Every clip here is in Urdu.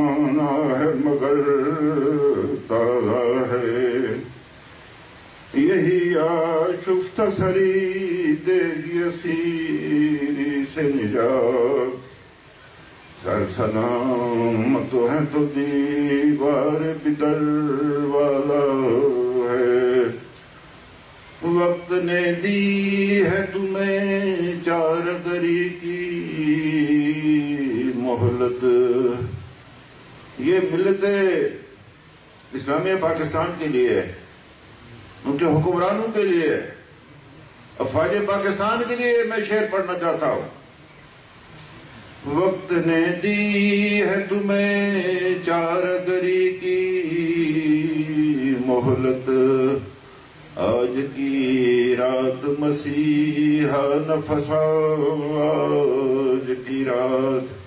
زمانہ ہے مگر تازہ ہے، یہی آشفت سری دے گی اسیری سے نجات، سرسلامت ہے تو دیوار بدر والا ہے، وقت نے دی ہے تمہیں چارگری کی مہلت۔ یہ ملت اسلامیہ پاکستان کے لیے ہے، ان کے حکمرانوں کے لیے، افواج پاکستان کے لیے میں شعر پڑھنا چاہتا ہوں۔ وقت نے دی ہے تمہیں چارگری کی مہلت، آج کی رات مسیحا نفس، آج کی رات۔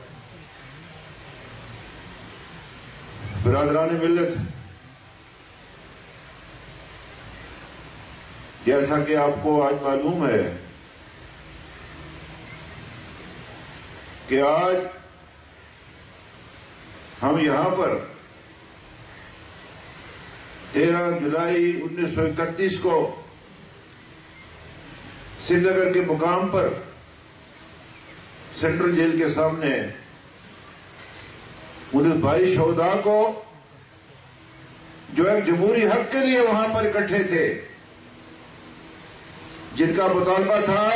برادران ملت، جیسا کہ آپ کو آج معلوم ہے کہ آج ہم یہاں پر 13 جولائی 1931 کو سری نگر کے مقام پر سینٹرل جیل کے سامنے ان 22 شہداء کو جو ایک جمہوری حق کے لیے وہاں پر اکٹھے تھے، جن کا مطالبہ تھا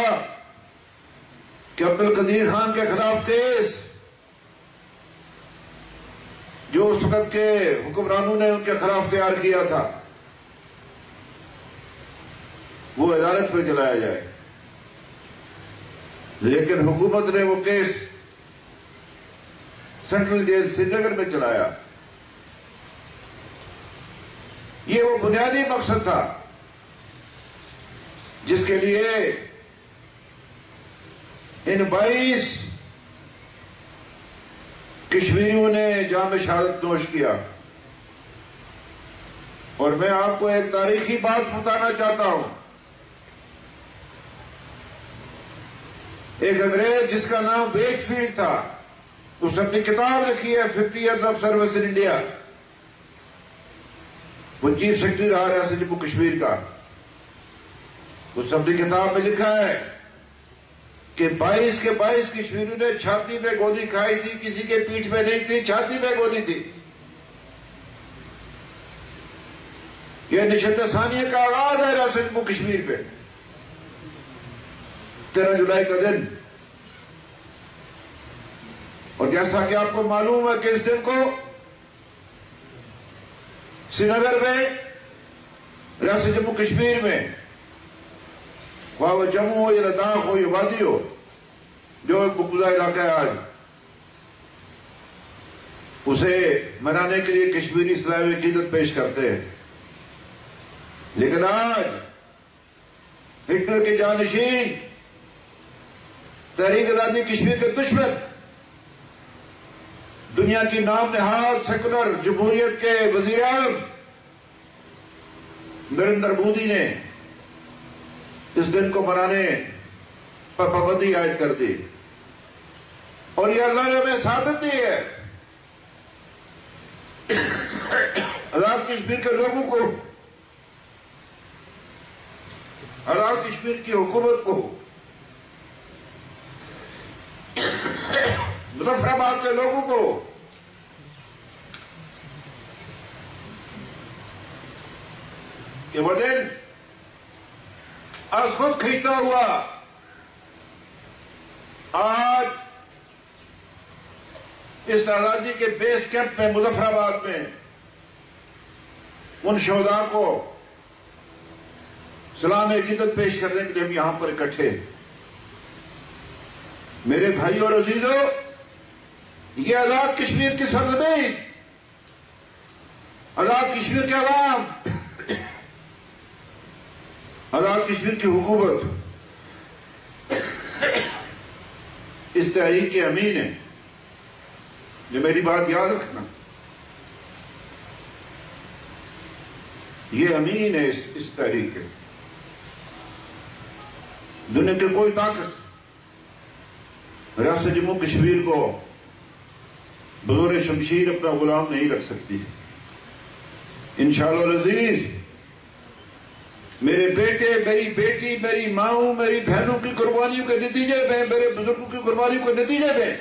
کہ عبدالقدیر خان کے خلاف کیس جو اس وقت کے حکمرانوں نے ان کے خلاف تیار کیا تھا وہ عدالت میں چلایا جائے، لیکن حکومت نے وہ کیس سینٹرل جیل سری نگر میں چلایا۔ یہ وہ بنیادی مقصد تھا جس کے لیے ان 22 کشمیریوں نے جام شہادت نوش کیا۔ اور میں آپ کو ایک تاریخی بات بتانا چاہتا ہوں۔ ایک انگریز جس کا نام ویج فیلڈ تھا، اس نے اپنی کتاب لکھی ہے 50 years of service in India, وہ چیف سیکرٹری رہا ریاست جموں کشمیر کا۔ اس نے اپنی کتاب میں لکھا ہے کہ 22 کے 22 کشمیریوں نے چھاتی میں گولی کھائی تھی، کسی کے پیٹھ میں نہیں تھی، چھاتی میں گولی تھی۔ یہ نشست ثانیہ کا آغاز ہے ریاست جموں کشمیر پہ، 13 جولائی کا دن۔ اور جیسا کہ آپ کو معلوم ہے کہ اس دن کو سری نگر میں، ریاست جموں کشمیر میں، خواہ وہ جموں ہو یا لداخ ہو یا وادی ہو، جو ایک مقبوضہ علاقہ ہے آج، اسے منانے کے لیے کشمیری اسلامی عقیدت پیش کرتے ہیں۔ لیکن آج ہٹلر کے جانشین، تحریک آزادی کشمیر کے دشمن، دنیا کی نام نہاد سیکولر جمہوریت کے وزیر اعظم نریندر مودی نے اس دن کو منانے پر پابندی عائد کر دی۔ اور یہ اللہ نے ہمیں ثابت دی ہے، آزاد کشمیر کے لوگوں کو، آزاد کشمیر کی حکومت کو، مظفر آباد کے لوگوں کو کہ وہ دن از خود کھینچتا ہوا آج اس آزادی کے بیس کیمپ میں مظفر آباد میں ان شہداء کو سلام عقیدت پیش کرنے کے لیے ہم یہاں پر اکٹھے۔ میرے بھائی اور عزیزوں، یہ آزاد کشمیر کی سرزمین، آزاد کشمیر کے عوام، آزاد کشمیر کی حکومت اس تحریک کے امین ہیں۔ یہ میری بات یاد رکھنا، یہ امین ہے اس تحریک کے۔ دنیا کی کوئی طاقت ریاست جموں کشمیر کو بزرگ شمشیر اپنا غلام نہیں رکھ سکتی. انشاءاللہ العزیز میرے بیٹے، میری بیٹی، میری ماؤں، میری بہنوں کی قربانیوں کے نتیجے میں، میرے بزرگوں کی قربانیوں کے نتیجے میں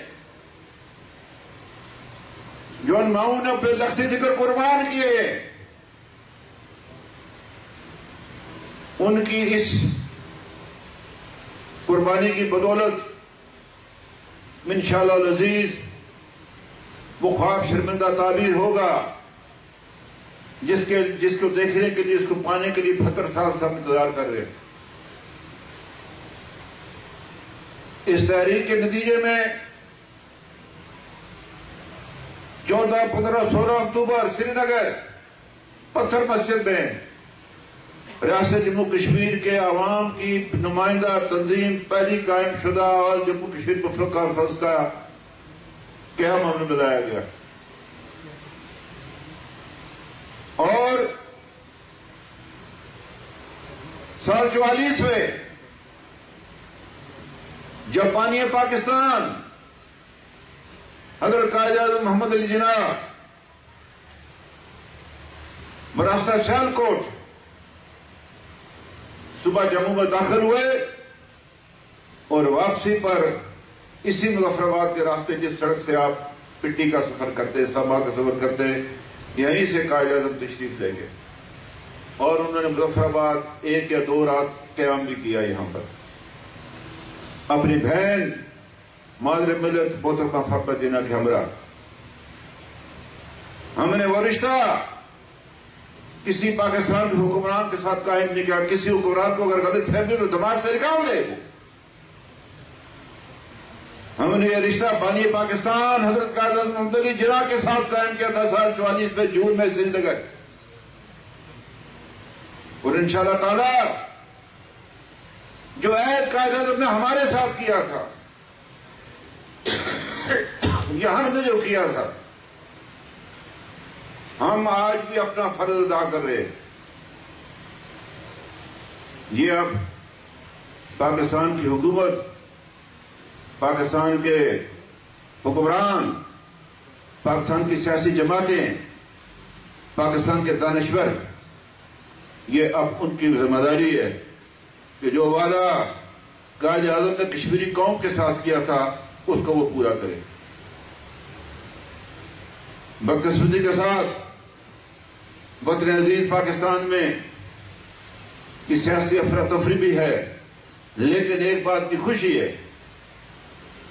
جو ان ماؤں نے اپنے لخت جگر قربان کیے، ان کی اس قربانی کی بدولت انشاءاللہ العزیز وہ خواب شرمندہ تعبیر ہوگا جس کو دیکھنے کے لیے، اس کو پانے کے لیے 72 سال سے ہم انتظار کر رہے ہیں. اس تحریک کے نتیجے میں 14، 15، 16 اکتوبر سری نگر پتھر مسجد میں ریاست جموں کشمیر کے عوام کی نمائندہ تنظیم پہلی قائم شدہ اور جموں کشمیر مسلم کانفرنس کا قیام ہم نے بتایا گیا. اور سال 44 میں جب بانی پاکستان حضرت قائد اعظم محمد علی جناح براستہ سیالکوٹ صبح جموں میں داخل ہوئے اور واپسی پر اسی مظفر آباد کے راستے جس سڑک سے آپ پنڈی کا سفر کرتے، اسلام آباد کا سفر کرتے، یہیں سے قائد اعظم تشریف لے گئے اور انہوں نے مظفر آباد 1 یا 2 رات قیام بھی کیا. یہاں پر اپنی بہن مادر ملت محترمہ فاطمہ جناح کے ہمراہ ہم نے وہ رشتہ کسی پاکستان کے حکمران کے ساتھ قائم نہیں کیا. کسی حکمران کو اگر غلط فہمی تو دماغ سے نکال دے. ہم نے یہ رشتہ بانی پاکستان حضرت قائد اعظم محمد علی جناح کے ساتھ قائم کیا تھا سال 44 میں جون میں سری نگر. اور انشاءاللہ تعالی جو عہد قائد اعظم نے ہمارے ساتھ کیا تھا، یہاں نے جو کیا تھا، ہم آج بھی اپنا فرض ادا کر رہے ہیں. یہ اب پاکستان کی حکومت، پاکستان کے حکمران، پاکستان کی سیاسی جماعتیں، پاکستان کے دانشور، یہ اب ان کی ذمہ داری ہے کہ جو وعدہ قائد اعظم نے کشمیری قوم کے ساتھ کیا تھا اس کو وہ پورا کرے. بدقسمتی کے ساتھ وطن عزیز پاکستان میں کی سیاسی افراتفری بھی ہے، لیکن ایک بات کی خوشی ہے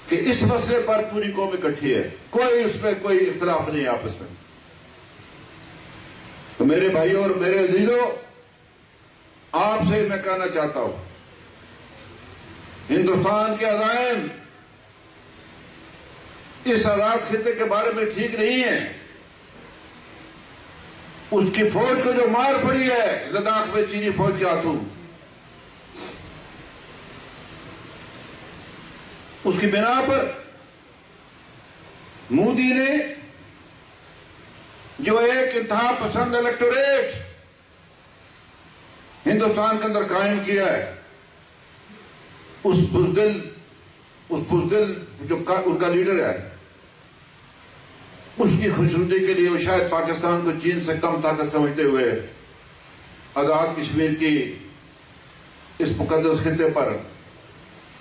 کہ اس مسئلے پر پوری قوم اکٹھی ہے، کوئی اس میں کوئی اختلاف نہیں آپس میں. تو میرے بھائیوں اور میرے عزیزوں، آپ سے میں کہنا چاہتا ہوں، ہندوستان کے عزائم اس آزاد خطے کے بارے میں ٹھیک نہیں ہے. اس کی فوج کو جو مار پڑی ہے لداخ میں چینی فوج کے ہاتھوں، اس کی بنا پر مودی نے جو ایک انتہا پسند الیکٹوریٹ ہندوستان کے اندر قائم کیا ہے، اس بزدل جو ان کا لیڈر ہے، اس کی خوشنودی کے لیے وہ شاید پاکستان کو چین سے کم طاقت سمجھتے ہوئے آزاد کشمیر کی اس مقدس خطے پر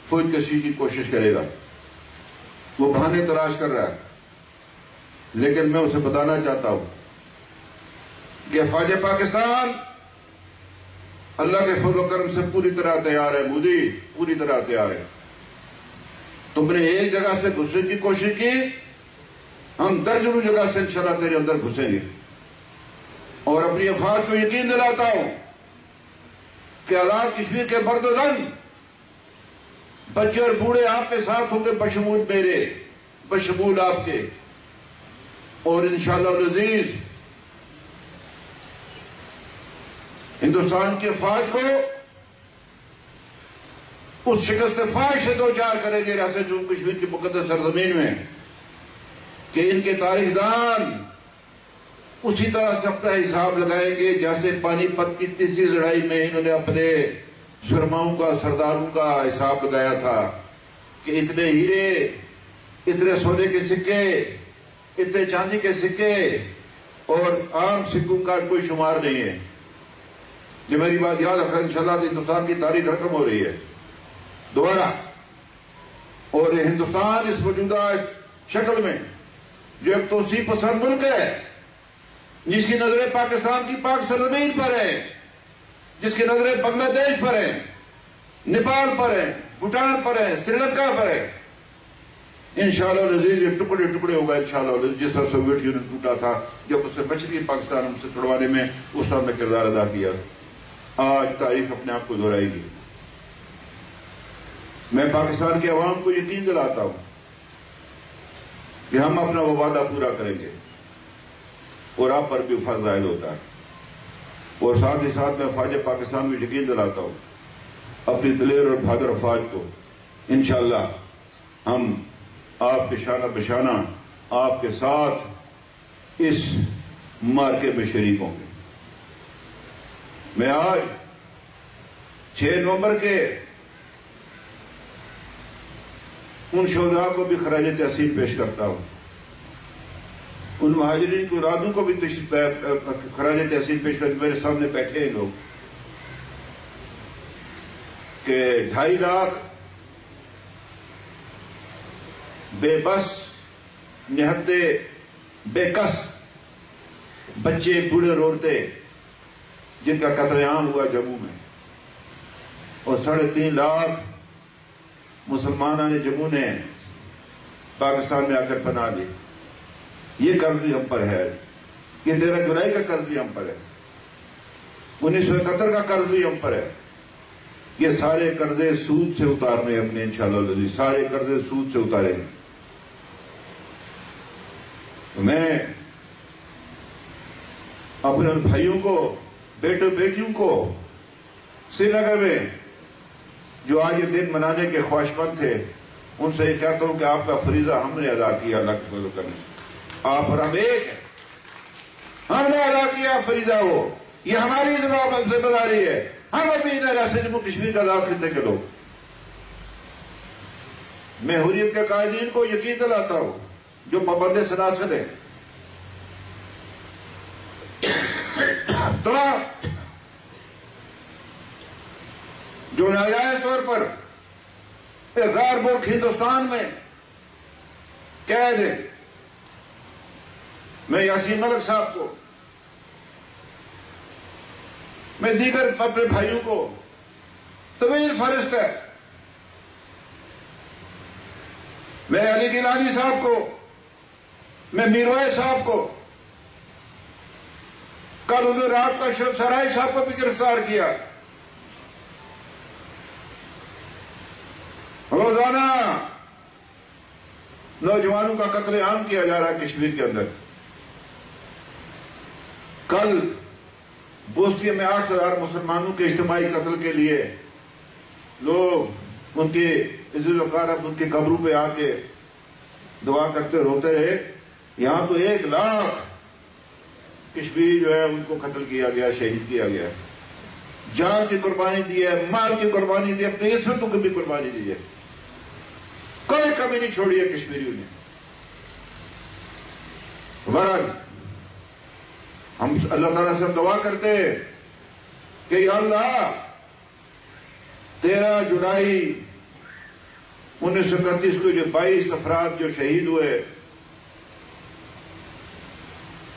فوج کشی کی کوشش کرے گا. وہ بہانے تلاش کر رہا ہے، لیکن میں اسے بتانا چاہتا ہوں کہ افواج پاکستان اللہ کے فضل و کرم سے پوری طرح تیار ہے. مودی پوری طرح تیار ہے. تم نے ایک جگہ سے گھسنے کی کوشش کی، ہم درجنوں جگہ سے انشاءاللہ تیرے اندر گھسیں گے. اور اپنی افواج کو یقین دلاتا ہوں کہ آزاد کشمیر کے مرد و زن، بچے اور بوڑھے آپ کے ساتھ ہوں گے، بشمول میرے، بشمول آپ کے. اور انشاءاللہ العزیز ہندوستان کی افواج کو اس شکست فاش سے دوچار کریں گے ریاست جموں کشمیر کی مقدس سرزمین میں کہ ان کے تاریخ دان اسی طرح سے اپنا حساب لگائیں گے جیسے پانی پت کی تیسری لڑائی میں انہوں نے اپنے سرماؤں کا، سرداروں کا حساب لگایا تھا کہ اتنے ہیرے، اتنے سونے کے سکے اتنے چاندی کے سکے اور عام سکوں کا کوئی شمار نہیں ہے. یہ میری بات یاد رکھیں انشاءاللہ ہندوستان کی تاریخ رقم ہو رہی ہے دوبارہ. اور ہندوستان اس موجودہ شکل میں جو ایک توسیع پسند ملک ہے، جس کی نظریں پاکستان کی پاک سرزمین پر ہیں، جس کی نظریں بنگلہ دیش پر ہیں، نیپال پر ہیں، بھوٹان پر ہیں، سری لنکا پر ہیں، انشاءاللہ العزیز یہ ٹکڑے ٹکڑے ہوگا انشاءاللہ العزیز. جس طرح سوویت یونین ٹوٹا تھا جب اس نے مشرقی پاکستان ہم سے چھڑوانے میں اس طرح میں کردار ادا کیا. آج تاریخ اپنے آپ کو دہرائے گی. میں پاکستان کے عوام کو یقین دلاتا ہوں کہ ہم اپنا وہ وعدہ پورا کریں گے اور آپ پر بھی فرض عائد ہوتا ہے. اور ساتھ ہی ساتھ میں فوج پاکستان کو یقین دلاتا ہوں اپنی دلیر اور بہادر افواج کو انشاءاللہ ہم آپ کے شانہ بشانہ آپ کے ساتھ اس مارکے میں شریک ہوں گے. میں آج 6 نومبر کے ان شہداء کو بھی خراج تحسین پیش کرتا ہوں. ان مہاجرین کو ارادوں کو بھی خراج تحسین پیش کرتے میرے سامنے بیٹھے ہیں لوگ کہ 2.5 لاکھ بے بس نہتے بے کس بچے بوڑھے عورتیں جن کا قتل عام ہوا جموں میں، اور 3.5 لاکھ مسلمانوں نے جموں نے پاکستان میں آ کر پناہ لی. یہ قرض بھی ہم پر ہے. یہ 13 جولائی کا قرض بھی ہم پر ہے. 1971 کا قرض بھی ہم پر ہے. یہ سارے قرضے سود سے اتارنے اپنے انشاءاللہ سارے قرضے سود سے اتارے. میں اپنے بھائیوں کو بیٹوں بیٹیوں کو سری نگر میں جو آج یہ دن منانے کے خواہش مند تھے ان سے یہ کہتا ہوں کہ آپ کا فریضہ ہم نے ادا کیا اللہ کے فضل کرنے. آپ اور ہم ایک ہیں. ہم نے ادا کیا فریضہ. وہ یہ ہماری ذمہ داری ہے. ہم ابھی ریاست جموں کشمیر کا آزاد خطے کے لوگ. میں حریت کے قائدین کو یقین دلاتا ہوں جو پابند سلاسل ہیں جو ناجائز طور پر غیر ملک ہندوستان میں قید ہے. میں یاسین ملک صاحب کو، میں دیگر اپنے بھائیوں کو طویل فہرست ہے. میں علی گیلانی صاحب کو، میں میروائے صاحب کو، کل انہوں نے رات کا اشرف سرائی صاحب کو بھی گرفتار کیا. روزانہ نوجوانوں کا قتل عام کیا جا رہا ہے کشمیر کے اندر. کل بوسنیا میں 8,000 مسلمانوں کے اجتماعی قتل کے لیے لوگ ان کے عزیز وقارب ان کی قبروں پہ آ کے دعا کرتے روتے رہے. یہاں تو 1 لاکھ کشمیری جو ہے ان کو قتل کیا گیا، شہید کیا گیا. جان کی قربانی دی ہے، مال کی قربانی دی ہے، اپنی عصمتوں کی بھی قربانی دی ہے. کوئی کمی نہیں چھوڑی ہے کشمیریوں نے. بہرحال ہم اللہ تعالیٰ سے دعا کرتے ہیں کہ یا اللہ 13 جولائی 1931 کو جو 22 افراد جو شہید ہوئے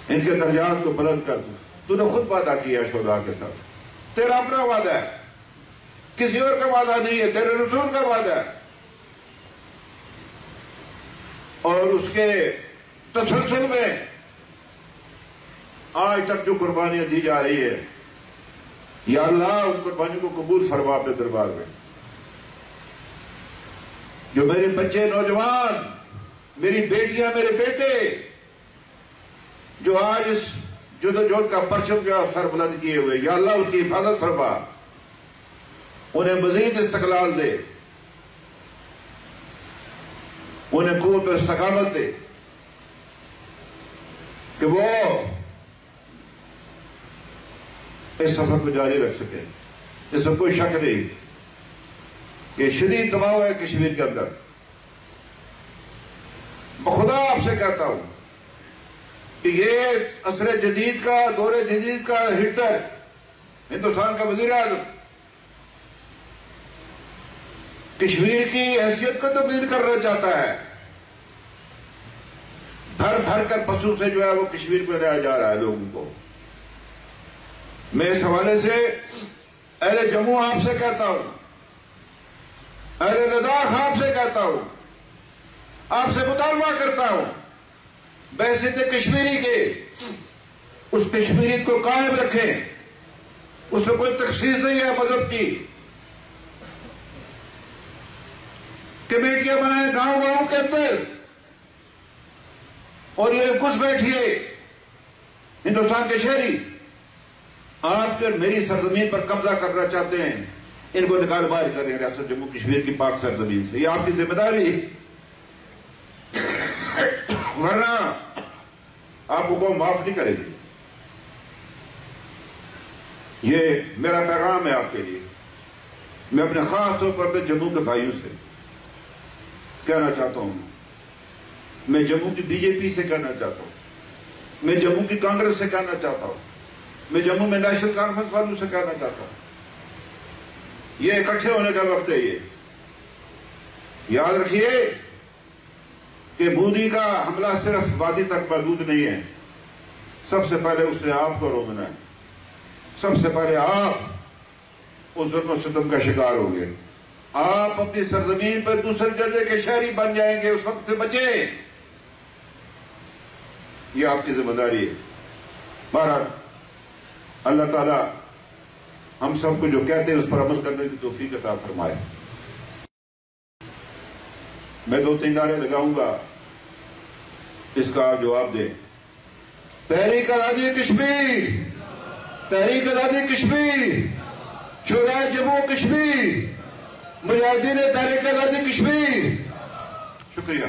ان کے درجات کو بلند کر دو. تو نے خود وعدہ کیا شہداء کے ساتھ. تیرا اپنا وعدہ ہے، کسی اور کا وعدہ نہیں ہے، تیرے رسول کا وعدہ ہے. اور اس کے تسلسل میں آج تک جو قربانیاں دی جا رہی ہے یا اللہ ان قربانیوں کو قبول فرما اپنے دربار میں. جو میرے بچے نوجوان، میری بیٹیاں، میرے بیٹے جو آج اس جدوجہد کا پرچم کا سر بلند کیے ہوئے، یا اللہ ان کی حفاظت فرما، انہیں مزید استقلال دے، انہیں قوت و استقامت دے کہ وہ اس سفر کو جاری رکھ سکے. اس میں کوئی شک نہیں کہ شدید دباؤ ہے کشمیر کے اندر. خدا آپ سے کہتا ہوں کہ یہ عصر جدید کا، دور جدید کا ہٹلر، ہندوستان کا وزیر اعظم، کشمیر کی حیثیت کو تبدیل کرنا چاہتا ہے. بھر بھر کر بسوں سے جو ہے وہ کشمیر کو لایا جا رہا ہے لوگوں کو. میں اس حوالے سے اہل جموں آپ سے کہتا ہوں، اہل لداخ آپ سے کہتا ہوں، آپ سے مطالبہ کرتا ہوں، بحثیت کشمیری کے اس کشمیریت کو قائم رکھیں. اس میں کوئی تخصیص نہیں ہے مذہب کی. کمیٹیاں بنائیں گاؤں گاؤں کے اندر اور یہ گھس بیٹھیے ہندوستان کے شہری آپ کے میری سرزمین پر قبضہ کرنا چاہتے ہیں، ان کو نکال باہر کریں ریاست جموں کشمیر کی پاک سرزمین سے. یہ آپ کی ذمہ داری ہے، ورنہ آپ کو معاف نہیں کرے گی. یہ میرا پیغام ہے آپ کے لیے. میں اپنے خاص طور پر جموں کے بھائیوں سے کہنا چاہتا ہوں، میں جموں کی بی جے پی سے کہنا چاہتا ہوں، میں جموں کی کانگریس سے کہنا چاہتا ہوں، میں جموں میں نیشنل کانفرنس والوں سے کہنا چاہتا ہوں، یہ اکٹھے ہونے کا وقت ہے. یہ یاد رکھیے کہ مودی کا حملہ صرف وادی تک محدود نہیں ہے. سب سے پہلے اس نے آپ کو روکنا ہے. سب سے پہلے آپ اس ظلم و ستم کا شکار ہوں گے. آپ اپنی سرزمین پر دوسرے درجے کے شہری بن جائیں گے. اس وقت سے بچیں. یہ آپ کی ذمہ داری ہے. بہرحال اللہ تعالیٰ ہم سب کو جو کہتے ہیں اس پر عمل کرنے کی توفیق عطا فرمائے. میں 2-3 نعرے لگاؤں گا، اس کا آپ جواب دیں. تحریک آزادی کشمیر، تحریک آزادی کشمیر، شورائے جموں کشمیر، مجاہدین تحریک آزادی کشمیر. شکریہ.